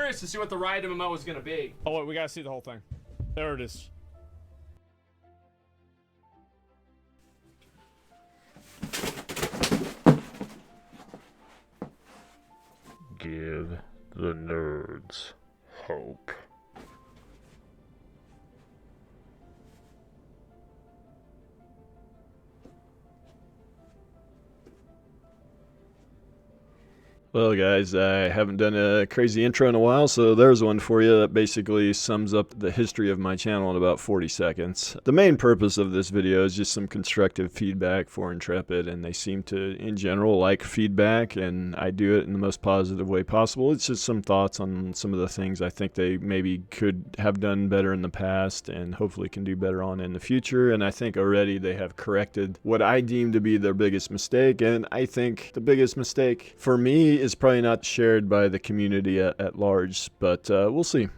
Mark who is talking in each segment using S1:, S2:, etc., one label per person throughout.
S1: curious to see what the Riot MMO is gonna be.
S2: Oh wait, we gotta see the whole thing. There it is.
S3: Give the nerds hope. Well guys, I haven't done a crazy intro in a while, so there's one for you that basically sums up the history of my channel in about 40 seconds. The main purpose of this video is just some constructive feedback for Intrepid, and they seem to, in general, like feedback, and I do it in the most positive way possible. It's just some thoughts on some of the things I think they maybe could have done better in the past, and hopefully can do better on in the future, and I think already they have corrected what I deem to be their biggest mistake, and I think the biggest mistake for me is probably not shared by the community at large, but we'll see.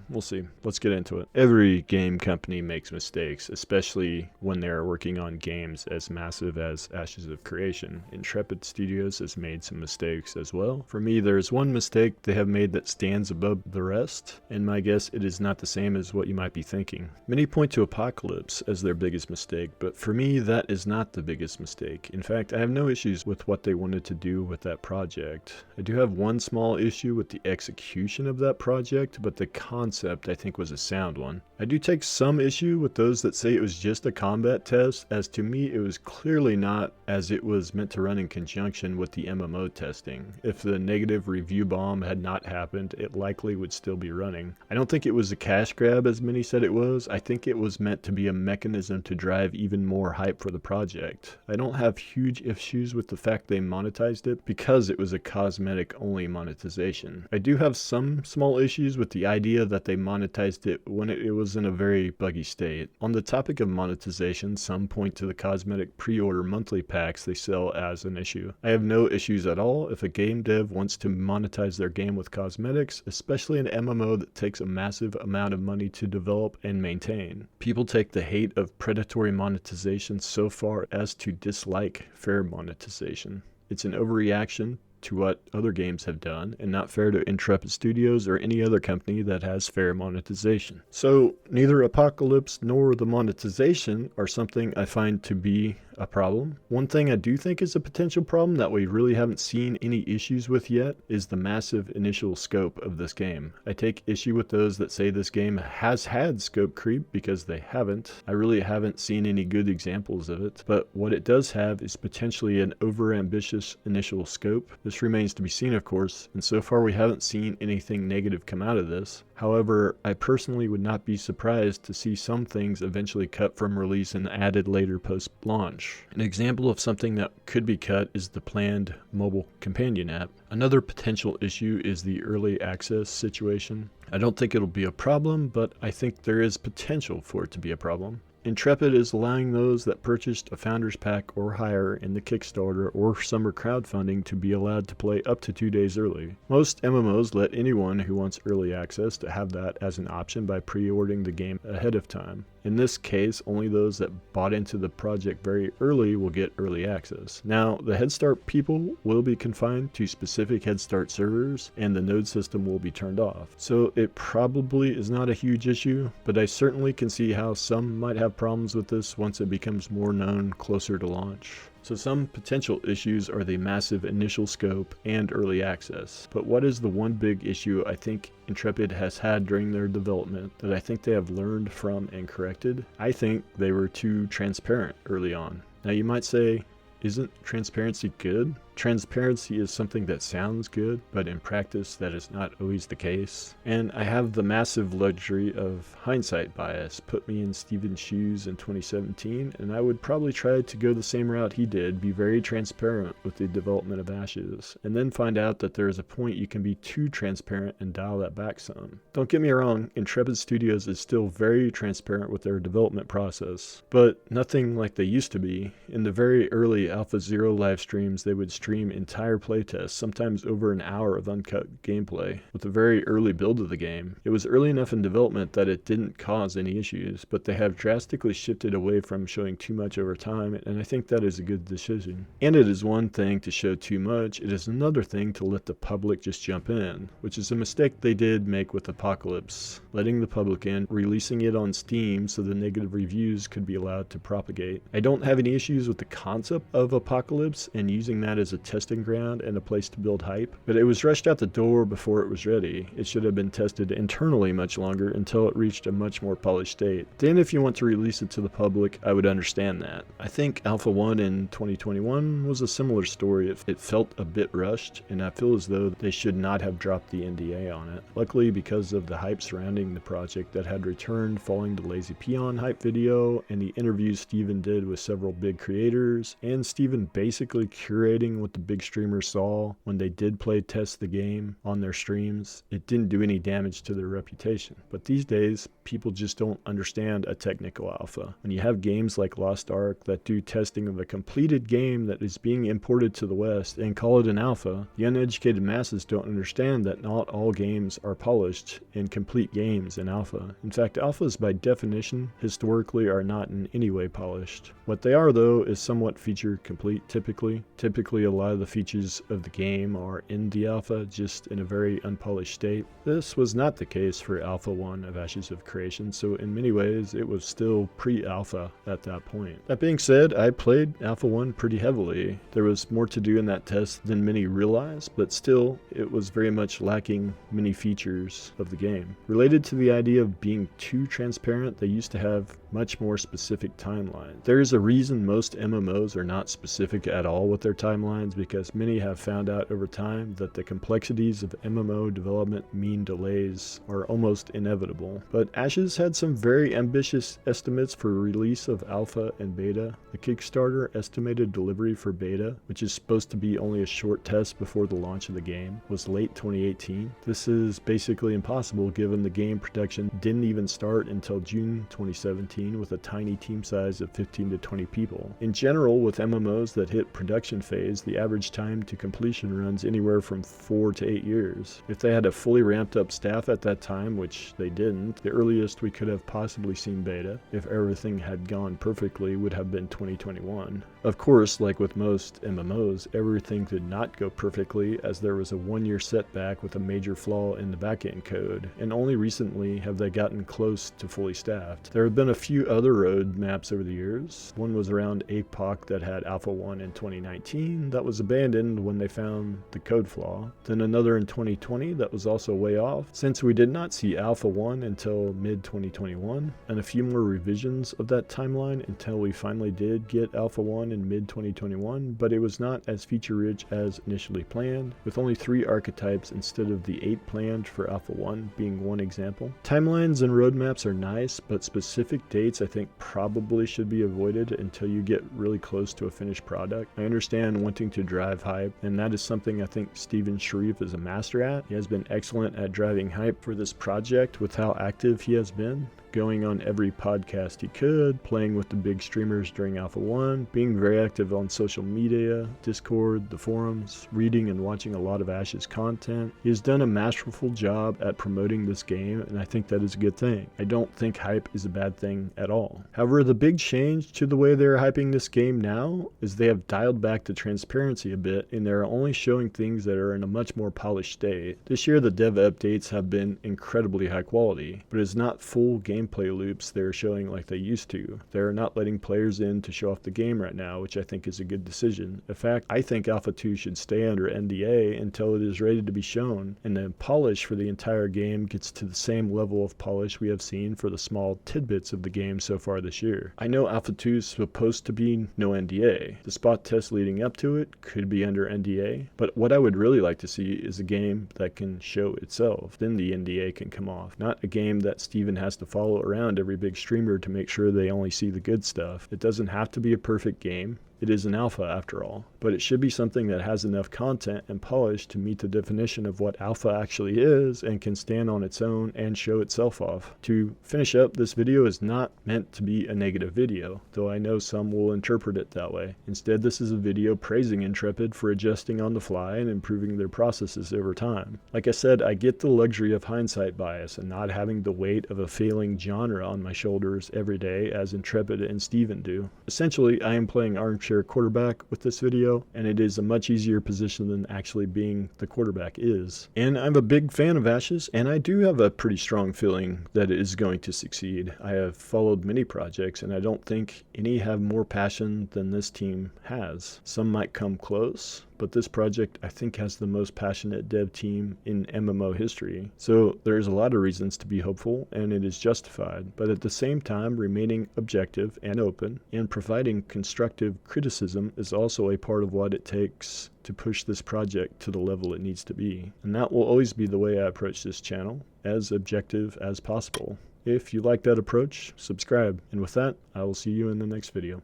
S3: Let's get into it. Every game company makes mistakes, especially when they're working on games as massive as Ashes of Creation. Intrepid Studios has made some mistakes as well. For me, there's one mistake they have made that stands above the rest, and my guess it is not the same as what you might be thinking. Many point to Apocalypse as their biggest mistake, but for me that is not the biggest mistake. In fact, I have no issues with what they wanted to do with that project. I do have one small issue with the execution of that project, but the concept I think was a sound one. I do take some issue with those that say it was just a combat test, as to me it was clearly not, as it was meant to run in conjunction with the MMO testing. If the negative review bomb had not happened, it likely would still be running. I don't think it was a cash grab as many said it was. I think it was meant to be a mechanism to drive even more hype for the project. I don't have huge issues with the fact they monetized it because it was a cosmetic only monetization. I do have some small issues with the idea that they monetized it when it was in a very buggy state. On the topic of monetization, some point to the cosmetic pre-order monthly packs they sell as an issue. I have no issues at all if a game dev wants to monetize their game with cosmetics, especially an MMO that takes a massive amount of money to develop and maintain. People take the hate of predatory monetization so far as to dislike fair monetization. It's an overreaction to what other games have done, and not fair to Intrepid Studios or any other company that has fair monetization. So neither Apocalypse nor the monetization are something I find to be a problem. One thing I do think is a potential problem that we really haven't seen any issues with yet is the massive initial scope of this game. I take issue with those that say this game has had scope creep because they haven't. I really haven't seen any good examples of it, but what it does have is potentially an overambitious initial scope. This remains to be seen, of course, and so far we haven't seen anything negative come out of this. However, I personally would not be surprised to see some things eventually cut from release and added later post-launch. An example of something that could be cut is the planned mobile companion app. Another potential issue is the early access situation. I don't think it'll be a problem, but I think there is potential for it to be a problem. Intrepid is allowing those that purchased a Founders Pack or higher in the Kickstarter or summer crowdfunding to be allowed to play up to 2 days early. Most MMOs let anyone who wants early access to have that as an option by pre-ordering the game ahead of time. In this case, only those that bought into the project very early will get early access. Now, the Head Start people will be confined to specific Head Start servers, and the node system will be turned off. So it probably is not a huge issue, but I certainly can see how some might have problems with this once it becomes more known closer to launch. So some potential issues are the massive initial scope and early access. But what is the one big issue I think Intrepid has had during their development that I think they have learned from and corrected? I think they were too transparent early on. Now you might say, isn't transparency good? Transparency is something that sounds good, but in practice that is not always the case. And I have the massive luxury of hindsight bias. Put me in Steven's shoes in 2017, and I would probably try to go the same route he did, be very transparent with the development of Ashes, and then find out that there is a point you can be too transparent and dial that back some. Don't get me wrong, Intrepid Studios is still very transparent with their development process, but nothing like they used to be. In the very early Alpha Zero live streams, they would stream stream entire playtests, sometimes over an hour of uncut gameplay, with a very early build of the game. It was early enough in development that it didn't cause any issues, but they have drastically shifted away from showing too much over time, and I think that is a good decision. And it is one thing to show too much, it is another thing to let the public just jump in, which is a mistake they did make with Apocalypse, letting the public in, releasing it on Steam so the negative reviews could be allowed to propagate. I don't have any issues with the concept of Apocalypse and using that as a testing ground and a place to build hype, but it was rushed out the door before it was ready. It should have been tested internally much longer until it reached a much more polished state. Then if you want to release it to the public, I would understand that. I think Alpha 1 in 2021 was a similar story. It felt a bit rushed, and I feel as though they should not have dropped the NDA on it. Luckily, because of the hype surrounding the project that had returned following the Lazy Peon hype video and the interviews Steven did with several big creators, and Steven basically curating what the big streamers saw when they did play test the game on their streams, it didn't do any damage to their reputation. But these days, people just don't understand a technical alpha. When you have games like Lost Ark that do testing of a completed game that is being imported to the West and call it an alpha, the uneducated masses don't understand that not all games are polished and complete games in alpha. In fact, alphas by definition historically are not in any way polished. What they are though is somewhat feature complete typically. Typically a lot of the features of the game are in the alpha, just in a very unpolished state. This was not the case for Alpha 1 of Ashes of Creation, so in many ways it was still pre-alpha at that point. That being said, I played Alpha 1 pretty heavily. There was more to do in that test than many realized, but still it was very much lacking many features of the game. Related to the idea of being too transparent, they used to have much more specific timelines. There is a reason most MMOs are not specific at all with their timelines, because many have found out over time that the complexities of MMO development mean delays are almost inevitable. But Ashes had some very ambitious estimates for release of alpha and beta. The Kickstarter estimated delivery for beta, which is supposed to be only a short test before the launch of the game, was late 2018. This is basically impossible given the game production didn't even start until June 2017 with a tiny team size of 15 to 20 people. In general, with MMOs that hit production phase, the average time to completion runs anywhere from 4 to 8 years. If they had a fully ramped up staff at that time, which they didn't, the earliest we could have possibly seen beta, if everything had gone perfectly, would have been 2021. Of course, like with most MMOs, everything did not go perfectly, as there was a 1-year setback with a major flaw in the backend code, and only recently have they gotten close to fully staffed. There have been a few other road maps over the years. One was around APOC that had Alpha 1 in 2019 that was abandoned when they found the code flaw. Then another in 2020 that was also way off, since we did not see Alpha 1 until mid-2021, and a few more revisions of that timeline until we finally did get Alpha 1 in mid-2021, but it was not as feature-rich as initially planned, with only 3 archetypes instead of the 8 planned for Alpha 1 being one example. Timelines and roadmaps are nice, but specific dates I think probably should be avoided until you get really close to a finished product. I understand wanting to drive hype, and that is something I think Steven Sharif is a master at. He has been excellent at driving hype for this project with how active he has been, going on every podcast he could, playing with the big streamers during Alpha 1, being very active on social media, Discord, the forums, reading and watching a lot of Ash's content. He has done a masterful job at promoting this game, and I think that is a good thing. I don't think hype is a bad thing at all. However, the big change to the way they're hyping this game now is they have dialed back the transparency a bit, and they're only showing things that are in a much more polished state. This year the dev updates have been incredibly high quality, but it's not full gameplay loops they're showing like they used to. They're not letting players in to show off the game right now, which I think is a good decision. In fact, I think Alpha 2 should stay under NDA until it is ready to be shown, and the polish for the entire game gets to the same level of polish we have seen for the small tidbits of the game so far this year. I know Alpha 2 is supposed to be no NDA. The spot test leading up to it could be under NDA, but what I would really like to see is a game that can show itself. Then the NDA can come off. Not a game that Steven has to follow around every big streamer to make sure they only see the good stuff. It doesn't have to be a perfect game. It is an alpha after all, but it should be something that has enough content and polish to meet the definition of what alpha actually is and can stand on its own and show itself off. To finish up, this video is not meant to be a negative video, though I know some will interpret it that way. Instead, this is a video praising Intrepid for adjusting on the fly and improving their processes over time. Like I said, I get the luxury of hindsight bias and not having the weight of a failing genre on my shoulders every day as Intrepid and Steven do. Essentially, I am playing armchair quarterback with this video, and it is a much easier position than actually being the quarterback is. And I'm a big fan of Ashes, and I do have a pretty strong feeling that it is going to succeed. I have followed many projects, and I don't think any have more passion than this team has. Some might come close, but this project I think has the most passionate dev team in MMO history. So there's a lot of reasons to be hopeful, and it is justified, but at the same time remaining objective and open and providing constructive criticism is also a part of what it takes to push this project to the level it needs to be. And that will always be the way I approach this channel, as objective as possible. If you like that approach, subscribe. And with that, I will see you in the next video.